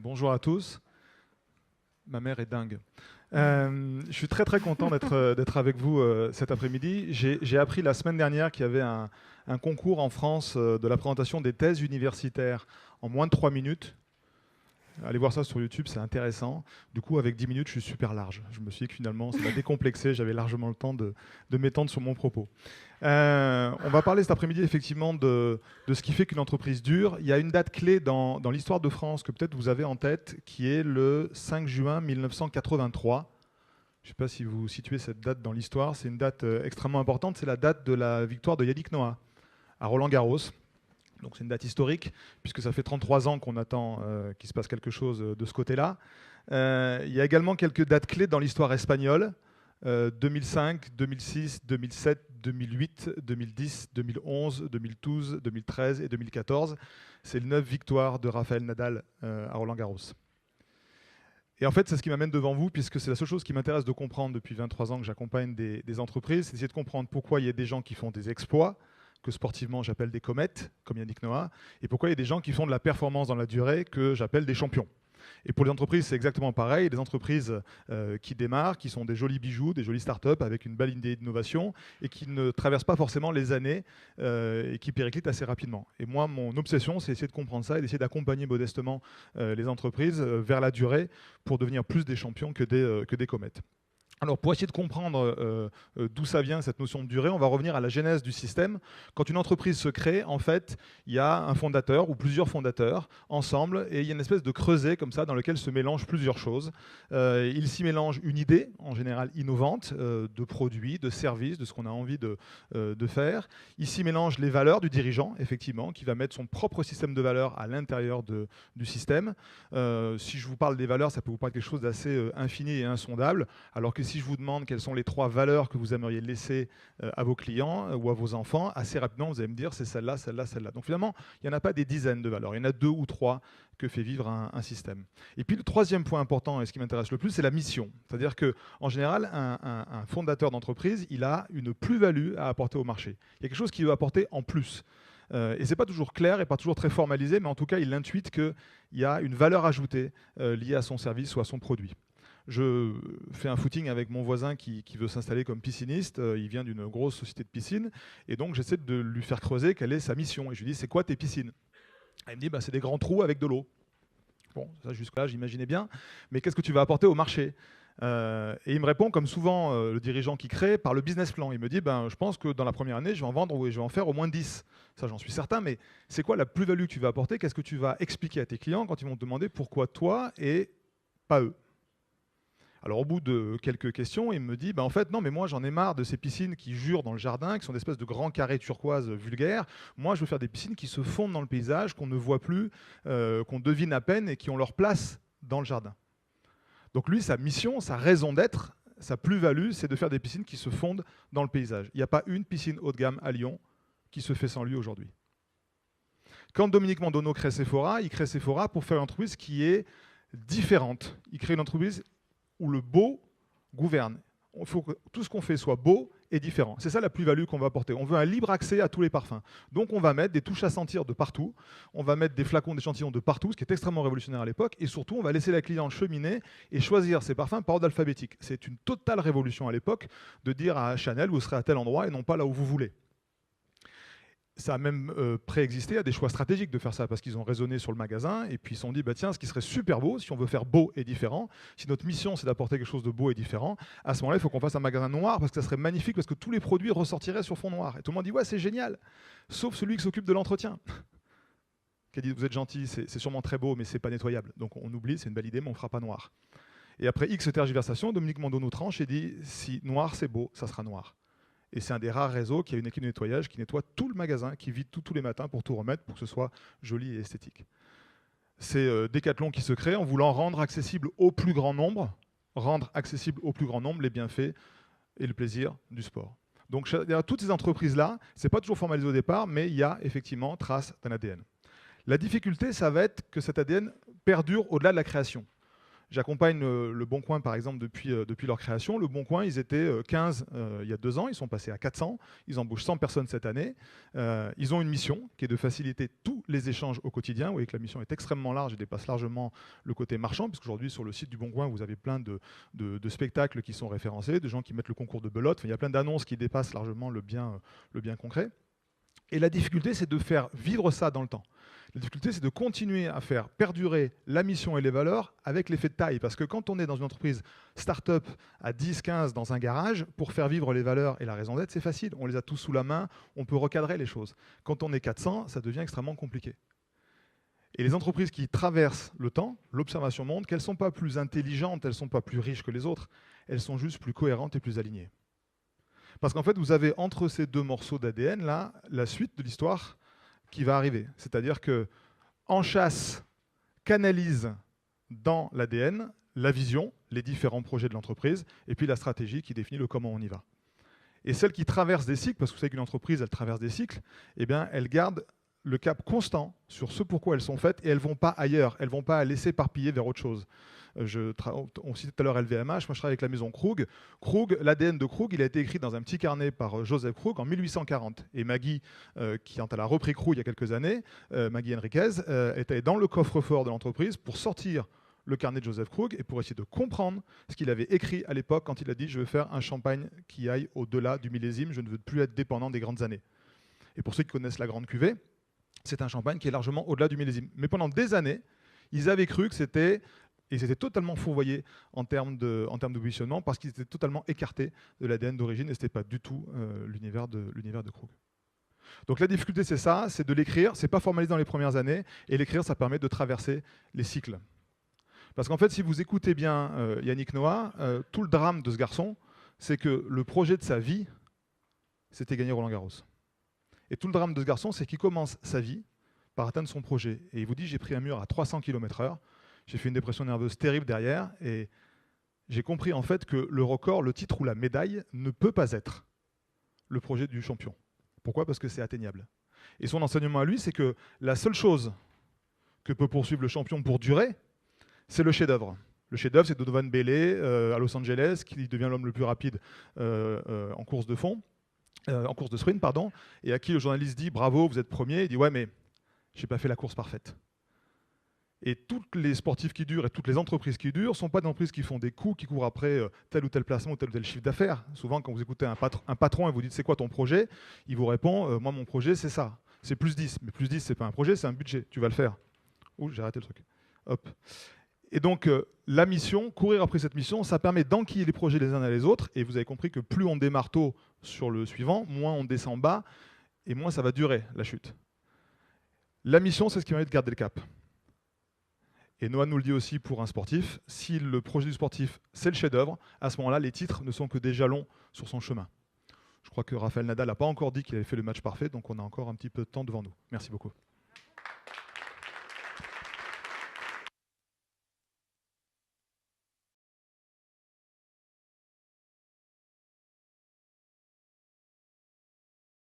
Bonjour à tous. Ma mère est dingue. Je suis très très content d'être avec vous cet après-midi. J'ai appris la semaine dernière qu'il y avait un concours en France de la présentation des thèses universitaires en moins de 3 minutes. Allez voir ça sur YouTube, c'est intéressant. Du coup, avec 10 minutes, je suis super large. Je me suis dit que finalement, ça m'a décomplexé. J'avais largement le temps de m'étendre sur mon propos. On va parler cet après-midi effectivement de ce qui fait qu'une entreprise dure. Il y a une date clé dans l'histoire de France que peut-être vous avez en tête, qui est le 5 juin 1983. Je ne sais pas si vous situez cette date dans l'histoire. C'est une date extrêmement importante. C'est la date de la victoire de Yannick Noah à Roland-Garros. Donc c'est une date historique, puisque ça fait 33 ans qu'on attend qu'il se passe quelque chose de ce côté-là. Il y a également quelques dates clés dans l'histoire espagnole. 2005, 2006, 2007, 2008, 2010, 2011, 2012, 2013 et 2014. C'est les 9 victoires de Rafael Nadal à Roland-Garros. Et en fait, c'est ce qui m'amène devant vous, puisque c'est la seule chose qui m'intéresse de comprendre depuis 23 ans que j'accompagne des entreprises, c'est d'essayer de comprendre pourquoi il y a des gens qui font des exploits, que sportivement j'appelle des comètes, comme Yannick Noah, et pourquoi il y a des gens qui font de la performance dans la durée, que j'appelle des champions. Et pour les entreprises, c'est exactement pareil. Des entreprises qui démarrent, qui sont des jolis bijoux, des jolies startups avec une belle idée d'innovation et qui ne traversent pas forcément les années et qui périclitent assez rapidement. Et moi, mon obsession, c'est d'essayer de comprendre ça et d'essayer d'accompagner modestement les entreprises vers la durée pour devenir plus des champions que des comètes. Alors, pour essayer de comprendre d'où ça vient, cette notion de durée, on va revenir à la genèse du système. Quand une entreprise se crée, en fait, il y a un fondateur ou plusieurs fondateurs ensemble et il y a une espèce de creuset comme ça dans lequel se mélangent plusieurs choses. Il s'y mélange une idée, en général innovante, de produits, de services, de ce qu'on a envie de faire. Il s'y mélange les valeurs du dirigeant, effectivement, qui va mettre son propre système de valeurs à l'intérieur du système. Si je vous parle des valeurs, ça peut vous paraître quelque chose d'assez infini et insondable, alors que si je vous demande quelles sont les 3 valeurs que vous aimeriez laisser à vos clients ou à vos enfants, assez rapidement, vous allez me dire c'est celle-là, celle-là, celle-là. Donc finalement, il n'y en a pas des dizaines de valeurs, il y en a 2 ou 3 que fait vivre un système. Et puis le troisième point important, et ce qui m'intéresse le plus, c'est la mission. C'est-à-dire qu'en général, un fondateur d'entreprise, il a une plus-value à apporter au marché. Il y a quelque chose qu'il veut apporter en plus. Et ce n'est pas toujours clair et pas toujours très formalisé, mais en tout cas, il intuite qu'il y a une valeur ajoutée liée à son service ou à son produit. Je fais un footing avec mon voisin qui veut s'installer comme pisciniste. Il vient d'une grosse société de piscine. Et donc, j'essaie de lui faire creuser quelle est sa mission. Et je lui dis, c'est quoi tes piscines? Elle me dit, c'est des grands trous avec de l'eau. Bon, ça jusque-là, j'imaginais bien. Mais qu'est-ce que tu vas apporter au marché? Et il me répond, comme souvent le dirigeant qui crée, par le business plan. Il me dit, je pense que dans la première année, je vais en vendre ou je vais en faire au moins 10. Ça, j'en suis certain. Mais c'est quoi la plus-value que tu vas apporter? Qu'est-ce que tu vas expliquer à tes clients quand ils vont te demander pourquoi toi et pas eux? Alors au bout de quelques questions, il me dit, en fait, non, mais moi j'en ai marre de ces piscines qui jurent dans le jardin, qui sont des espèces de grands carrés turquoise vulgaires. Moi, je veux faire des piscines qui se fondent dans le paysage, qu'on ne voit plus, qu'on devine à peine et qui ont leur place dans le jardin. Donc lui, sa mission, sa raison d'être, sa plus-value, c'est de faire des piscines qui se fondent dans le paysage. Il n'y a pas une piscine haut de gamme à Lyon qui se fait sans lui aujourd'hui. Quand Dominique Mandono crée Sephora, il crée Sephora pour faire une entreprise qui est différente. Il crée une entreprise où le beau gouverne. Il faut que tout ce qu'on fait soit beau et différent. C'est ça la plus-value qu'on va apporter. On veut un libre accès à tous les parfums. Donc on va mettre des touches à sentir de partout, on va mettre des flacons d'échantillons de partout, ce qui est extrêmement révolutionnaire à l'époque, et surtout on va laisser la cliente cheminer et choisir ses parfums par ordre alphabétique. C'est une totale révolution à l'époque de dire à Chanel vous serez à tel endroit et non pas là où vous voulez. Ça a même préexisté à des choix stratégiques de faire ça, parce qu'ils ont raisonné sur le magasin et puis ils se sont dit, tiens, ce qui serait super beau, si on veut faire beau et différent, si notre mission c'est d'apporter quelque chose de beau et différent, à ce moment-là, il faut qu'on fasse un magasin noir, parce que ça serait magnifique, parce que tous les produits ressortiraient sur fond noir. Et tout le monde dit, ouais, c'est génial, sauf celui qui s'occupe de l'entretien. Qui a dit, vous êtes gentil, c'est sûrement très beau, mais c'est pas nettoyable. Donc on oublie, c'est une belle idée, mais on ne fera pas noir. Et après X tergiversation, Dominique Mandono tranche et dit, si noir c'est beau, ça sera noir. Et c'est un des rares réseaux qui a une équipe de nettoyage qui nettoie tout le magasin, qui vide tous les matins pour tout remettre, pour que ce soit joli et esthétique. C'est Decathlon qui se crée en voulant rendre accessible au plus grand nombre les bienfaits et le plaisir du sport. Donc derrière toutes ces entreprises-là, ce n'est pas toujours formalisé au départ, mais il y a effectivement trace d'un ADN. La difficulté, ça va être que cet ADN perdure au-delà de la création. J'accompagne le Bon Coin, par exemple, depuis leur création. Le Bon Coin, ils étaient 15 il y a 2 ans, ils sont passés à 400, ils embauchent 100 personnes cette année. Ils ont une mission qui est de faciliter tous les échanges au quotidien. Vous voyez que la mission est extrêmement large et dépasse largement le côté marchand, puisqu'aujourd'hui, sur le site du Bon Coin, vous avez plein de spectacles qui sont référencés, de gens qui mettent le concours de belote. Enfin, il y a plein d'annonces qui dépassent largement le bien concret. Et la difficulté, c'est de faire vivre ça dans le temps. La difficulté, c'est de continuer à faire perdurer la mission et les valeurs avec l'effet de taille. Parce que quand on est dans une entreprise start-up à 10, 15 dans un garage, pour faire vivre les valeurs et la raison d'être, c'est facile. On les a tous sous la main, on peut recadrer les choses. Quand on est 400, ça devient extrêmement compliqué. Et les entreprises qui traversent le temps, l'observation montre qu'elles ne sont pas plus intelligentes, elles ne sont pas plus riches que les autres, elles sont juste plus cohérentes et plus alignées. Parce qu'en fait, vous avez entre ces 2 morceaux d'ADN, là, la suite de l'histoire qui va arriver. C'est-à-dire que En Chasse canalise dans l'ADN la vision, les différents projets de l'entreprise, et puis la stratégie qui définit le comment on y va. Et celles qui traversent des cycles, parce que vous savez qu'une entreprise, elle traverse des cycles, eh bien, elles gardent le cap constant sur ce pourquoi elles sont faites, et elles ne vont pas ailleurs, elles ne vont pas laisser éparpiller vers autre chose. On citait tout à l'heure LVMH, moi je travaille avec la maison Krug. Krug, l'ADN de Krug, il a été écrit dans un petit carnet par Joseph Krug en 1840. Et Maggie, quand elle a repris Krug il y a quelques années, Maggie Henriquez, était dans le coffre-fort de l'entreprise pour sortir le carnet de Joseph Krug et pour essayer de comprendre ce qu'il avait écrit à l'époque quand il a dit « Je veux faire un champagne qui aille au-delà du millésime, je ne veux plus être dépendant des grandes années ». Et pour ceux qui connaissent la grande cuvée, c'est un champagne qui est largement au-delà du millésime. Mais pendant des années, ils avaient cru que c'était... Et ils étaient totalement fourvoyés en termes de positionnement parce qu'ils étaient totalement écartés de l'ADN d'origine et ce n'était pas du tout l'univers de Krug. Donc la difficulté, c'est ça, c'est de l'écrire. Ce n'est pas formalisé dans les premières années. Et l'écrire, ça permet de traverser les cycles. Parce qu'en fait, si vous écoutez bien Yannick Noah, tout le drame de ce garçon, c'est que le projet de sa vie, c'était gagner Roland-Garros. Et tout le drame de ce garçon, c'est qu'il commence sa vie par atteindre son projet. Et il vous dit, j'ai pris un mur à 300 km/h. J'ai fait une dépression nerveuse terrible derrière et j'ai compris en fait que le record, le titre ou la médaille ne peut pas être le projet du champion. Pourquoi ? Parce que c'est atteignable. Et son enseignement à lui, c'est que la seule chose que peut poursuivre le champion pour durer, c'est le chef-d'œuvre. Le chef-d'œuvre, c'est Donovan Bailey à Los Angeles, qui devient l'homme le plus rapide en course de fond, en course de sprint, pardon, et à qui le journaliste dit « Bravo, vous êtes premier ». Il dit « Ouais, mais j'ai pas fait la course parfaite ». Et tous les sportifs qui durent et toutes les entreprises qui durent ne sont pas des entreprises qui font des coups, qui courent après tel ou tel placement ou tel chiffre d'affaires. Souvent, quand vous écoutez un patron et vous dites c'est quoi ton projet, il vous répond moi mon projet c'est ça, c'est plus 10. Mais plus 10 c'est pas un projet, c'est un budget, tu vas le faire. Ouh, j'ai arrêté le truc. Hop. Et donc la mission, courir après cette mission, ça permet d'enquiller les projets les uns à les autres. Et vous avez compris que plus on démarre tôt sur le suivant, moins on descend bas et moins ça va durer la chute. La mission, c'est ce qui permet de garder le cap. Et Noah nous le dit aussi pour un sportif, si le projet du sportif, c'est le chef-d'œuvre, à ce moment-là, les titres ne sont que des jalons sur son chemin. Je crois que Rafael Nadal n'a pas encore dit qu'il avait fait le match parfait, donc on a encore un petit peu de temps devant nous. Merci beaucoup.